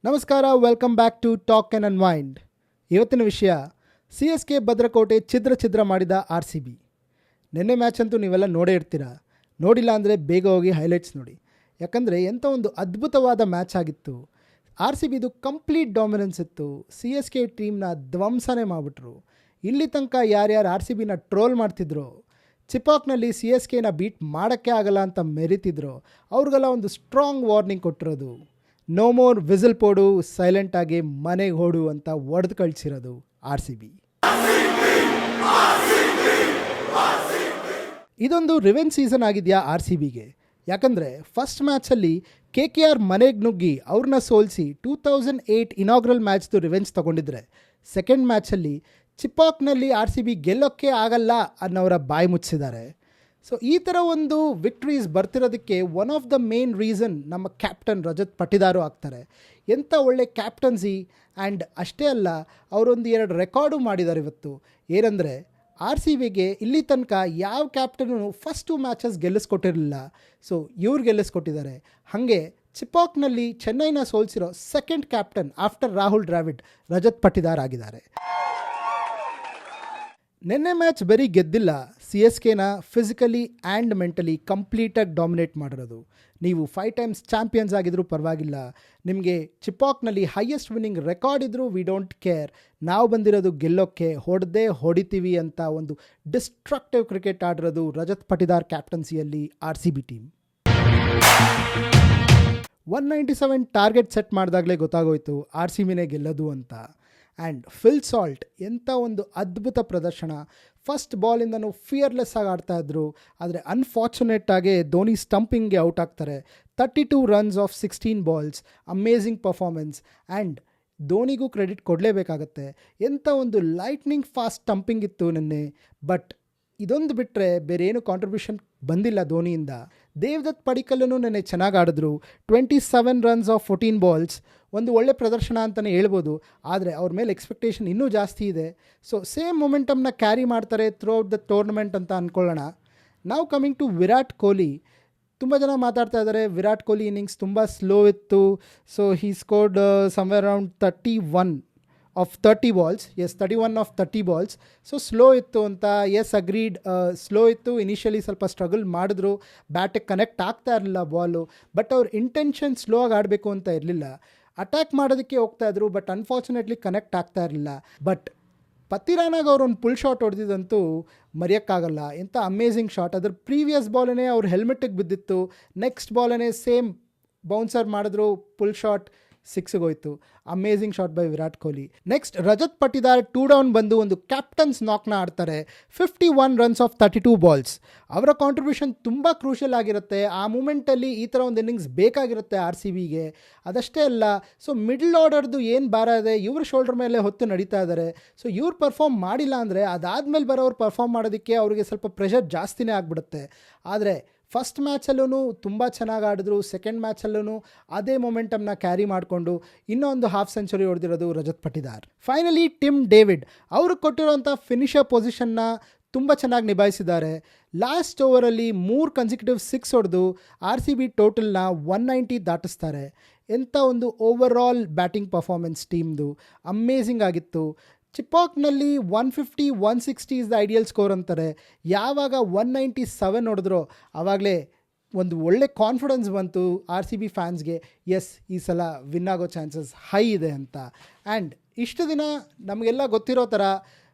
ನಮಸ್ಕಾರ, welcome back to talk and unwind. ಇವತ್ತಿನ ವಿಷಯ CSK ಭದ್ರಕೋಟೆ ಛಿದ್ರ ಮಾಡಿದ RCB. ನಿನ್ನೆ ಮ್ಯಾಚ್ ಅಂತೂ ನೀವೆಲ್ಲ ನೋಡೇ ಇರ್ತೀರ. ನೋಡಿಲ್ಲ ಅಂದರೆ ಬೇಗ ಹೋಗಿ ಹೈಲೈಟ್ಸ್ ನೋಡಿ. ಯಾಕಂದರೆ ಎಂಥ ಒಂದು ಅದ್ಭುತವಾದ ಮ್ಯಾಚ್ ಆಗಿತ್ತು. RCBದು ಕಂಪ್ಲೀಟ್ ಡಾಮಿನೆನ್ಸ್ ಇತ್ತು. CSK ಟೀಮ್ನ ಧ್ವಂಸನೇ ಮಾಡಿಬಿಟ್ರು. ಇಲ್ಲಿ ತನಕ ಯಾರ್ಯಾರು RCBನ ಟ್ರೋಲ್ ಮಾಡ್ತಿದ್ರು, ಚಿಪಾಕ್ನಲ್ಲಿ CSKನ ಬೀಟ್ ಮಾಡೋಕ್ಕೆ ಆಗಲ್ಲ ಅಂತ ಮೆರಿತಿದ್ರು, ಅವ್ರಿಗೆಲ್ಲ ಒಂದು ಸ್ಟ್ರಾಂಗ್ ವಾರ್ನಿಂಗ್ ಕೊಟ್ಟಿರೋದು. ನೋ ಮೋರ್ ವಿಸಿಲ್ ಪೋಡು, ಸೈಲೆಂಟಾಗಿ ಮನೆಗೆ ಓಡು ಅಂತ ಒಡೆದು ಕಳಿಸಿರೋದು RCB. ಇದೊಂದು ರಿವೆಂಜ್ ಸೀಸನ್ ಆಗಿದೆಯಾ RCBಗೆ. ಯಾಕಂದರೆ ಫಸ್ಟ್ ಮ್ಯಾಚಲ್ಲಿ KKR ಮನೆಗೆ ನುಗ್ಗಿ ಅವ್ರನ್ನ ಸೋಲಿಸಿ 2008 ಇನಾಗ್ರಲ್ ಮ್ಯಾಚ್ದು ರಿವೆಂಜ್ ತೊಗೊಂಡಿದ್ರೆ, ಸೆಕೆಂಡ್ ಮ್ಯಾಚಲ್ಲಿ ಚಿಪಾಕ್ನಲ್ಲಿ RCB ಗೆಲ್ಲೋಕ್ಕೆ ಆಗಲ್ಲ ಅನ್ನೋರ ಬಾಯಿ ಮುಚ್ಚಿದ್ದಾರೆ. ಸೊ ಈ ಥರ ಒಂದು ವಿಕ್ಟ್ರೀಸ್ ಬರ್ತಿರೋದಕ್ಕೆ one of the main reason ನಮ್ಮ ಕ್ಯಾಪ್ಟನ್ ರಜತ್ ಪಟಿದಾರು ಆಗ್ತಾರೆ. ಎಂಥ ಒಳ್ಳೆ ಕ್ಯಾಪ್ಟನ್ಸಿ. ಆ್ಯಂಡ್ ಅಷ್ಟೇ ಅಲ್ಲ, ಅವರೊಂದು 2 ರೆಕಾರ್ಡು ಮಾಡಿದ್ದಾರೆ ಇವತ್ತು. ಏನಂದರೆ RCBಗೆ ಇಲ್ಲಿ ತನಕ ಯಾವ ಕ್ಯಾಪ್ಟನು ಫಸ್ಟ್ 2 ಮ್ಯಾಚಸ್ ಗೆಲ್ಲಿಸ್ಕೊಟ್ಟಿರಲಿಲ್ಲ. ಸೊ ಇವ್ರು ಗೆಲ್ಲಿಸ್ಕೊಟ್ಟಿದ್ದಾರೆ. ಹಾಗೆ ಚಿಪಾಕ್ನಲ್ಲಿ ಚೆನ್ನೈನ ಸೋಲಿಸಿರೋ second captain after Rahul Dravid Rajat Patidar ಆಗಿದ್ದಾರೆ. ನಿನ್ನೆ ಮ್ಯಾಚ್ ಬರೀ ಗೆದ್ದಿಲ್ಲ, CSKನ ಫಿಸಿಕಲಿ ಆ್ಯಂಡ್ ಮೆಂಟಲಿ ಕಂಪ್ಲೀಟಾಗಿ ಡಾಮಿನೇಟ್ ಮಾಡಿರೋದು. ನೀವು 5 ಟೈಮ್ಸ್ ಚಾಂಪಿಯನ್ಸ್ ಆಗಿದ್ರೂ ಪರವಾಗಿಲ್ಲ, ನಿಮಗೆ ಚಿಪಾಕ್ನಲ್ಲಿ ಹೈಯೆಸ್ಟ್ ವಿನ್ನಿಂಗ್ ರೆಕಾರ್ಡ್ ಇದ್ದರೂ ವಿ ಡೋಂಟ್ ಕೇರ್, ನಾವು ಬಂದಿರೋದು ಗೆಲ್ಲೋಕ್ಕೆ, ಹೊಡಿತೀವಿ ಅಂತ ಒಂದು ಡಿಸ್ಟ್ರಕ್ಟಿವ್ ಕ್ರಿಕೆಟ್ ಆಡಿರೋದು ರಜತ್ ಪಟಿದಾರ್ ಕ್ಯಾಪ್ಟನ್ಸಿಯಲ್ಲಿ RCB ಟೀಮ್. 197 ಟಾರ್ಗೆಟ್ ಸೆಟ್ ಮಾಡಿದಾಗಲೇ ಗೊತ್ತಾಗೋಯ್ತು RCBನೇ ಗೆಲ್ಲೋದು ಅಂತ. ಆ್ಯಂಡ್ ಫಿಲ್ ಸಾಲ್ಟ್ ಎಂಥ ಒಂದು ಅದ್ಭುತ ಪ್ರದರ್ಶನ. ಫಸ್ಟ್ ಬಾಲಿಂದನೂ ಫಿಯರ್ಲೆಸ್ ಆಗಿ ಆಡ್ತಾಯಿದ್ರು. ಆದರೆ ಅನ್ಫಾರ್ಚುನೇಟಾಗಿ ಧೋನಿ ಸ್ಟಂಪಿಂಗ್ಗೆ ಔಟ್ ಆಗ್ತಾರೆ. 32 runs of 16 balls, amazing performance. And ಧೋನಿಗೂ ಕ್ರೆಡಿಟ್ ಕೊಡಲೇಬೇಕಾಗತ್ತೆ. ಎಂಥ ಒಂದು ಲೈಟ್ನಿಂಗ್ ಫಾಸ್ಟ್ ಸ್ಟಂಪಿಂಗ್ ಇತ್ತು ನಿನ್ನೆ. ಬಟ್ ಇದೊಂದು ಬಿಟ್ಟರೆ ಬೇರೆ ಏನು ಕಾಂಟ್ರಿಬ್ಯೂಷನ್ ಬಂದಿಲ್ಲ ಧೋನಿಯಿಂದ. ದೇವದತ್ ಪಡಿಕ್ಕಲ್ಲೂ ನೆನ್ನೆ ಚೆನ್ನಾಗಿ ಆಡಿದ್ರು. 27 ರನ್ಸ್ ಆಫ್ 14 ಬಾಲ್ಸ್, ಒಂದು ಒಳ್ಳೆ ಪ್ರದರ್ಶನ ಅಂತಲೇ ಹೇಳ್ಬೋದು. ಆದರೆ ಅವ್ರ ಮೇಲೆ ಎಕ್ಸ್ಪೆಕ್ಟೇಷನ್ ಇನ್ನೂ ಜಾಸ್ತಿ ಇದೆ. ಸೊ ಸೇಮ್ ಮೊಮೆಂಟಮ್ನ ಕ್ಯಾರಿ ಮಾಡ್ತಾರೆ ಥ್ರೂ ಔಟ್ ದ ಟೂರ್ನಮೆಂಟ್ ಅಂತ ಅಂದ್ಕೊಳ್ಳೋಣ. ನಾವು ಕಮಿಂಗ್ ಟು ವಿರಾಟ್ ಕೊಹ್ಲಿ. ತುಂಬ ಜನ ಮಾತಾಡ್ತಾ ಇದ್ದಾರೆ ವಿರಾಟ್ ಕೊಹ್ಲಿ ಇನ್ನಿಂಗ್ಸ್ ತುಂಬ ಸ್ಲೋ ಇತ್ತು. So he scored somewhere around 31 of 30 balls. Yes, 31 of 30 balls. So slow ಇತ್ತು ಅಂತ. ಎಸ್, ಅಗ್ರೀಡ್, ಸ್ಲೋ ಇತ್ತು. ಇನಿಷಿಯಲಿ ಸ್ವಲ್ಪ ಸ್ಟ್ರಗಲ್ ಮಾಡಿದ್ರು, ಬ್ಯಾಟಿಗೆ ಕನೆಕ್ಟ್ ಆಗ್ತಾ ಇರಲಿಲ್ಲ ಬಾಲು. ಬಟ್ ಅವ್ರ ಇಂಟೆನ್ಷನ್ ಸ್ಲೋ ಆಗಿ ಆಡಬೇಕು ಅಂತ ಇರಲಿಲ್ಲ. ಅಟ್ಯಾಕ್ ಮಾಡೋದಕ್ಕೆ ಹೋಗ್ತಾಯಿದ್ರು, ಬಟ್ ಅನ್ಫಾರ್ಚುನೇಟ್ಲಿ ಕನೆಕ್ಟ್ ಆಗ್ತಾ ಇರಲಿಲ್ಲ. ಬಟ್ ಪತಿರಾನಾಗ ಅವ್ರು ಒಂದು ಪುಲ್ ಶಾಟ್ ಹೊಡೆದಿದ್ದಂತೂ ಮರೆಯೋಕ್ಕಾಗಲ್ಲ. ಎಂಥ ಅಮೇಝಿಂಗ್ ಶಾಟ್. ಅದ್ರ ಪ್ರೀವಿಯಸ್ ಬಾಲನೇ ಅವ್ರ ಹೆಲ್ಮೆಟಿಗೆ ಬಿದ್ದಿತ್ತು. ನೆಕ್ಸ್ಟ್ ಬಾಲನೇ ಸೇಮ್ ಬೌನ್ಸರ್ ಮಾಡಿದ್ರು, ಪುಲ್ ಶಾಟ್ 6ಗೆ ಹೋಯ್ತು. Amazing shot by Virat Kohli. Next Rajat Patidar 2 down ಬಂದು ಒಂದು ಕ್ಯಾಪ್ಟನ್ಸ್ ನಾಕ್ನ ಆಡ್ತಾರೆ. 51 ರನ್ಸ್ ಆಫ್ 32 ಬಾಲ್ಸ್. ಅವರ ಕಾಂಟ್ರಿಬ್ಯೂಷನ್ ತುಂಬ ಕ್ರೂಷಿಯಲ್ ಆಗಿರುತ್ತೆ. ಆ ಮೂಮೆಂಟಲ್ಲಿ ಈ ಥರ ಒಂದು ಇನ್ನಿಂಗ್ಸ್ ಬೇಕಾಗಿರುತ್ತೆ RCBಗೆ. ಅದಷ್ಟೇ ಅಲ್ಲ, ಸೊ ಮಿಡ್ಲ್ ಆರ್ಡರ್ದು ಏನು ಭಾರ ಇದೆ ಇವ್ರ ಶೋಲ್ಡರ್ ಮೇಲೆ ಹೊತ್ತು ನಡೀತಾ ಇದ್ದಾರೆ. ಸೊ ಇವ್ರು ಪರ್ಫಾರ್ಮ್ ಮಾಡಿಲ್ಲ ಅಂದರೆ ಅದಾದಮೇಲೆ ಬರೋರು ಪರ್ಫಾರ್ಮ್ ಮಾಡೋದಕ್ಕೆ ಅವರಿಗೆ ಸ್ವಲ್ಪ ಪ್ರೆಷರ್ ಜಾಸ್ತಿನೇ ಆಗಿಬಿಡುತ್ತೆ. ಆದರೆ ಫಸ್ಟ್ ಮ್ಯಾಚಲ್ಲೂ ತುಂಬ ಚೆನ್ನಾಗಿ ಆಡಿದ್ರು. ಸೆಕೆಂಡ್ ಮ್ಯಾಚಲ್ಲೂ ಅದೇ ಮೊಮೆಂಟಮ್ನ ಕ್ಯಾರಿ ಮಾಡಿಕೊಂಡು ಇನ್ನೊಂದು ಹಾಫ್ ಸೆಂಚುರಿ ಹೊಡೆದಿರೋದು Rajat Patidar. Finally Tim David ಅವರು ಕೊಟ್ಟಿರೋಂಥ ಫಿನಿಷರ್ ಪೊಸಿಷನ್ನ ತುಂಬ ಚೆನ್ನಾಗಿ ನಿಭಾಯಿಸಿದ್ದಾರೆ. ಲಾಸ್ಟ್ ಓವರಲ್ಲಿ 3 ಕನ್ಸಿಕ್ಯೂಟಿವ್ 6 ಹೊಡೆದು RCB ಟೋಟಲ್ನ 190 ದಾಟಿಸ್ತಾರೆ. ಎಂಥ ಒಂದು ಓವರಾಲ್ ಬ್ಯಾಟಿಂಗ್ ಪರ್ಫಾರ್ಮೆನ್ಸ್ ಟೀಮ್ದು ಅಮೇಝಿಂಗ್ ಆಗಿತ್ತು. ಚಿಪಾಕ್ನಲ್ಲಿ 150, 160 ಇಸ್ ದ ಐಡಿಯಲ್ ಸ್ಕೋರ್ ಅಂತಾರೆ. ಯಾವಾಗ 197 ಹೊಡೆದ್ರೋ ಆವಾಗಲೇ ಒಂದು ಒಳ್ಳೆ ಕಾನ್ಫಿಡೆನ್ಸ್ ಬಂತು RCB ಫ್ಯಾನ್ಸ್ಗೆ. ಎಸ್, ಈ ಸಲ ವಿನ್ ಆಗೋ ಚಾನ್ಸಸ್ ಹೈ ಇದೆ ಅಂತ. ಆ್ಯಂಡ್ ಇಷ್ಟು ದಿನ ನಮಗೆಲ್ಲ ಗೊತ್ತಿರೋ ಥರ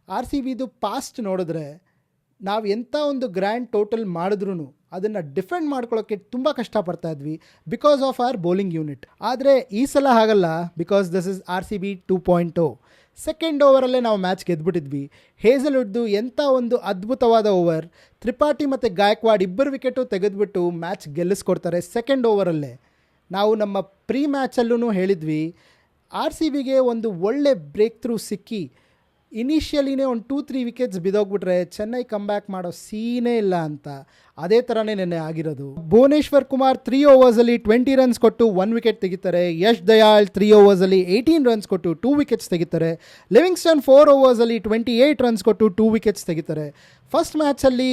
RCBದು ಪಾಸ್ಟ್ ನೋಡಿದ್ರೆ ನಾವು ಎಂಥ ಒಂದು ಗ್ರ್ಯಾಂಡ್ ಟೋಟಲ್ ಮಾಡಿದ್ರೂ ಅದನ್ನು ಡಿಫೆಂಡ್ ಮಾಡ್ಕೊಳ್ಳೋಕ್ಕೆ ತುಂಬ ಕಷ್ಟಪಡ್ತಾ ಇದ್ವಿ because of our bowling unit. ಆದರೆ ಈ ಸಲ ಹಾಗಲ್ಲ, because this is RCB 2.0. Second ಓವರಲ್ಲೇ ನಾವು ಮ್ಯಾಚ್ ಗೆದ್ದುಬಿಟ್ಟಿದ್ವಿ. ಹೇಸಲ್ವುಡ್ದು ಎಂಥ ಒಂದು ಅದ್ಭುತವಾದ ಓವರ್. ತ್ರಿಪಾಠಿ ಮತ್ತು ಗಾಯಕ್ವಾಡ್ 2 ವಿಕೆಟು ತೆಗೆದುಬಿಟ್ಟು ಮ್ಯಾಚ್ ಗೆಲ್ಲಿಸ್ಕೊಡ್ತಾರೆ ಸೆಕೆಂಡ್ ಓವರಲ್ಲೇ. ನಾವು ನಮ್ಮ ಪ್ರೀ ಮ್ಯಾಚಲ್ಲೂ ಹೇಳಿದ್ವಿ RCBಗೆ ಒಂದು ಒಳ್ಳೆ ಬ್ರೇಕ್ ಥ್ರೂ ಸಿಕ್ಕಿ ಇನಿಷಿಯಲಿನೇ ಒಂದು 2-3 ವಿಕೆಟ್ಸ್ ಬಿದ್ದೋಗ್ಬಿಟ್ರೆ ಚೆನ್ನೈ ಕಮ್ ಬ್ಯಾಕ್ ಮಾಡೋ ಸೀನೇ ಇಲ್ಲ ಅಂತ. ಅದೇ ಥರನೇ ನೆನ್ನೆ ಆಗಿರೋದು. ಭುವನೇಶ್ವರ್ ಕುಮಾರ್ 3 ಓವರ್ಸಲ್ಲಿ 20 ರನ್ಸ್ ಕೊಟ್ಟು 1 ವಿಕೆಟ್ ತೆಗಿತಾರೆ. ಯಶ್ ದಯಾಳ್ 3 ಓವರ್ಸಲ್ಲಿ 18 ರನ್ಸ್ ಕೊಟ್ಟು 2 ವಿಕೆಟ್ಸ್ ತೆಗಿತಾರೆ. ಲಿವಿಂಗ್ಸ್ಟನ್ 4 ಓವರ್ಸಲ್ಲಿ 28 ರನ್ಸ್ ಕೊಟ್ಟು 2 ವಿಕೆಟ್ಸ್ ತೆಗಿತಾರೆ. ಫಸ್ಟ್ ಮ್ಯಾಚಲ್ಲಿ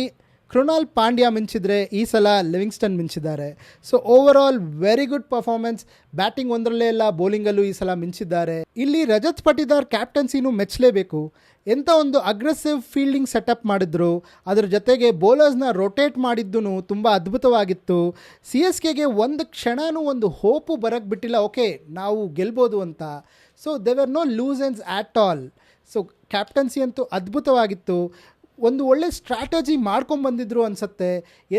ಕೃಣಾಲ್ ಪಾಂಡ್ಯ ಮಿಂಚಿದ್ರೆ ಈ ಸಲ ಲಿವಿಂಗ್ಸ್ಟನ್ ಮಿಂಚಿದ್ದಾರೆ. So over all very good performance. Batting ಒಂದರಲ್ಲೇ ಎಲ್ಲ, ಬೌಲಿಂಗಲ್ಲೂ ಈ ಸಲ ಮಿಂಚಿದ್ದಾರೆ. ಇಲ್ಲಿ ರಜತ್ ಪಟಿದಾರ್ ಕ್ಯಾಪ್ಟನ್ಸಿನೂ ಮೆಚ್ಚಲೇಬೇಕು. ಎಂಥ ಒಂದು ಅಗ್ರೆಸಿವ್ ಫೀಲ್ಡಿಂಗ್ ಸೆಟಪ್ ಮಾಡಿದ್ರು, ಅದ್ರ ಜೊತೆಗೆ ಬೌಲರ್ಸ್ನ ರೊಟೇಟ್ ಮಾಡಿದ್ದೂ ತುಂಬ ಅದ್ಭುತವಾಗಿತ್ತು. ಸಿ ಎಸ್ ಕೆಗೆ ಒಂದು ಕ್ಷಣನೂ ಒಂದು ಹೋಪು ಬರೋಕ್ಕೆ ಬಿಟ್ಟಿಲ್ಲ, ಓಕೆ ನಾವು ಗೆಲ್ಬೋದು ಅಂತ. So there were no loose ends at all. So captaincy ಅಂತೂ ಅದ್ಭುತವಾಗಿತ್ತು. ಒಂದು ಒಳ್ಳೆ ಸ್ಟ್ರಾಟಜಿ ಮಾಡ್ಕೊಂಬಂದಿದ್ರು ಅನಿಸುತ್ತೆ.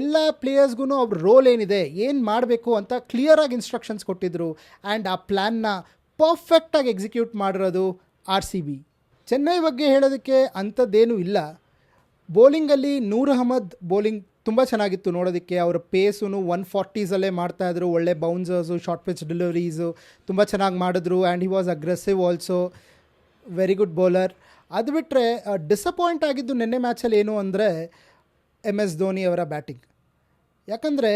ಎಲ್ಲ ಪ್ಲೇಯರ್ಸ್ಗೂ ಅವ್ರ ರೋಲ್ ಏನಿದೆ, ಏನು ಮಾಡಬೇಕು ಅಂತ ಕ್ಲಿಯರಾಗಿ ಇನ್ಸ್ಟ್ರಕ್ಷನ್ಸ್ ಕೊಟ್ಟಿದ್ದರು. ಆ್ಯಂಡ್ ಆ ಪ್ಲ್ಯಾನ್ನ ಪರ್ಫೆಕ್ಟಾಗಿ ಎಕ್ಸಿಕ್ಯೂಟ್ ಮಾಡಿರೋದು ಆರ್ ಸಿ ಬಿ. ಚೆನ್ನೈ ಬಗ್ಗೆ ಹೇಳೋದಕ್ಕೆ ಅಂಥದ್ದೇನೂ ಇಲ್ಲ. ಬೌಲಿಂಗಲ್ಲಿ ನೂರ್ ಅಹಮದ್ ಬೌಲಿಂಗ್ ತುಂಬ ಚೆನ್ನಾಗಿತ್ತು ನೋಡೋದಕ್ಕೆ. ಅವರ ಪೇಸೂ 140ಸಲ್ಲೇ ಮಾಡ್ತಾಯಿದ್ರು. ಒಳ್ಳೆ ಬೌನ್ಸರ್ಸು, ಶಾರ್ಟ್ ಪಿಚ್ ಡೆಲಿವರೀಸು ತುಂಬ ಚೆನ್ನಾಗಿ ಮಾಡಿದ್ರು. And he was aggressive also, very good bowler. ಅದು ಬಿಟ್ಟರೆ ಡಿಸಪಾಯಿಂಟ್ ಆಗಿದ್ದು ನಿನ್ನೆ ಮ್ಯಾಚಲ್ಲಿ ಏನು ಅಂದರೆ MS ಧೋನಿ ಅವರ ಬ್ಯಾಟಿಂಗ್. ಯಾಕಂದರೆ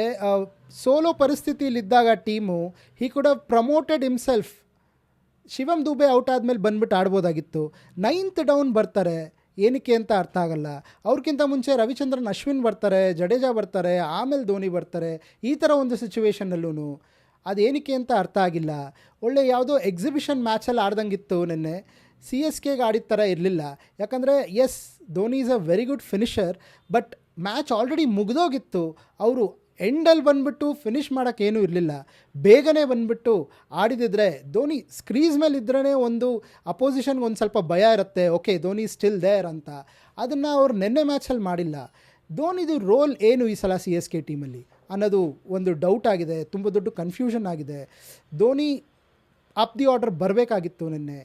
ಸೋಲೋ ಪರಿಸ್ಥಿತಿಯಲ್ಲಿದ್ದಾಗ team, he could have promoted himself. Shivam Dube out ಆದಮೇಲೆ ಬಂದುಬಿಟ್ಟು ಆಡ್ಬೋದಾಗಿತ್ತು. 9th ಡೌನ್ ಬರ್ತಾರೆ, ಏನಕ್ಕೆ ಅಂತ ಅರ್ಥ ಆಗಲ್ಲ. ಅವ್ರಿಗಿಂತ ಮುಂಚೆ ರವಿಚಂದ್ರನ್ ಅಶ್ವಿನ್ ಬರ್ತಾರೆ, ಜಡೇಜಾ ಬರ್ತಾರೆ, ಆಮೇಲೆ ಧೋನಿ ಬರ್ತಾರೆ. ಈ ಥರ ಒಂದು ಸಿಚುವೇಷನಲ್ಲೂ ಅದೇನಕ್ಕೆ ಅಂತ ಅರ್ಥ ಆಗಿಲ್ಲ. ಒಳ್ಳೆ ಯಾವುದೋ ಎಕ್ಸಿಬಿಷನ್ ಮ್ಯಾಚಲ್ಲಿ ಆಡ್ದಂಗಿತ್ತು ನಿನ್ನೆ. ಸಿ ಎಸ್ ಕೆಗೆ ಆಡಿದ ಥರ ಇರಲಿಲ್ಲ. ಯಾಕಂದರೆ yes, Dhoni is a very good finisher, but match already ಮುಗಿದೋಗಿತ್ತು. ಅವರು ಎಂಡಲ್ಲಿ ಬಂದುಬಿಟ್ಟು ಫಿನಿಷ್ ಮಾಡೋಕ್ಕೇನೂ ಇರಲಿಲ್ಲ. ಬೇಗನೆ ಬಂದುಬಿಟ್ಟು ಆಡಿದಿದ್ರೆ, ಧೋನಿ ಸ್ಕ್ರೀಸ್ ಮೇಲೆ ಇದ್ರೇ ಒಂದು ಅಪೋಸಿಷನ್ಗೆ ಒಂದು ಸ್ವಲ್ಪ ಭಯ ಇರುತ್ತೆ, ಓಕೆ ಧೋನಿ ಸ್ಟಿಲ್ ದೇರ್ ಅಂತ. ಅದನ್ನು ಅವ್ರು ನಿನ್ನೆ ಮ್ಯಾಚಲ್ಲಿ ಮಾಡಿಲ್ಲ. ಧೋನಿದು ರೋಲ್ ಏನು ಈ ಸಲ ಸಿ ಎಸ್ ಕೆ ಟೀಮಲ್ಲಿ ಅನ್ನೋದು ಒಂದು ಡೌಟ್ ಆಗಿದೆ. ತುಂಬ ದೊಡ್ಡ ಕನ್ಫ್ಯೂಷನ್ ಆಗಿದೆ. ಧೋನಿ ಅಪ್ ದಿ ಆರ್ಡರ್ ಬರಬೇಕಾಗಿತ್ತು ನಿನ್ನೆ.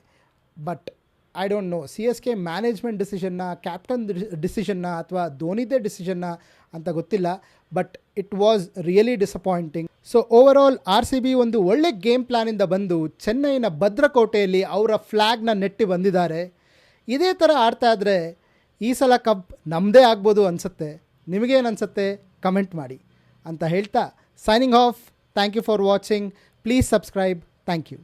But I don't know, C S K management ಡಿಸಿಷನ್ನ, ಕ್ಯಾಪ್ಟನ್ ಡಿಸಿಷನ್ನ ಅಥವಾ ಧೋನಿದೇ ಡಿಸಿಷನ್ನ ಅಂತ ಗೊತ್ತಿಲ್ಲ. But it was really disappointing. So over all R C B ಒಂದು ಒಳ್ಳೆ ಗೇಮ್ ಪ್ಲ್ಯಾನಿಂದ ಬಂದು ಚೆನ್ನೈನ ಭದ್ರಕೋಟೆಯಲ್ಲಿ ಅವರ ಫ್ಲ್ಯಾಗ್ನ ನೆಟ್ಟಿ ಬಂದಿದ್ದಾರೆ. ಇದೇ ಥರ ಆಡ್ತಾ ಇದ್ದರೆ ಈ ಸಲ ಕಪ್ ನಮ್ಮದೇ ಆಗ್ಬೋದು ಅನಿಸುತ್ತೆ. ನಿಮಗೇನು ಅನಿಸುತ್ತೆ ಕಮೆಂಟ್ ಮಾಡಿ ಅಂತ ಹೇಳ್ತಾ signing off. Thank you for watching. Please subscribe. Thank you.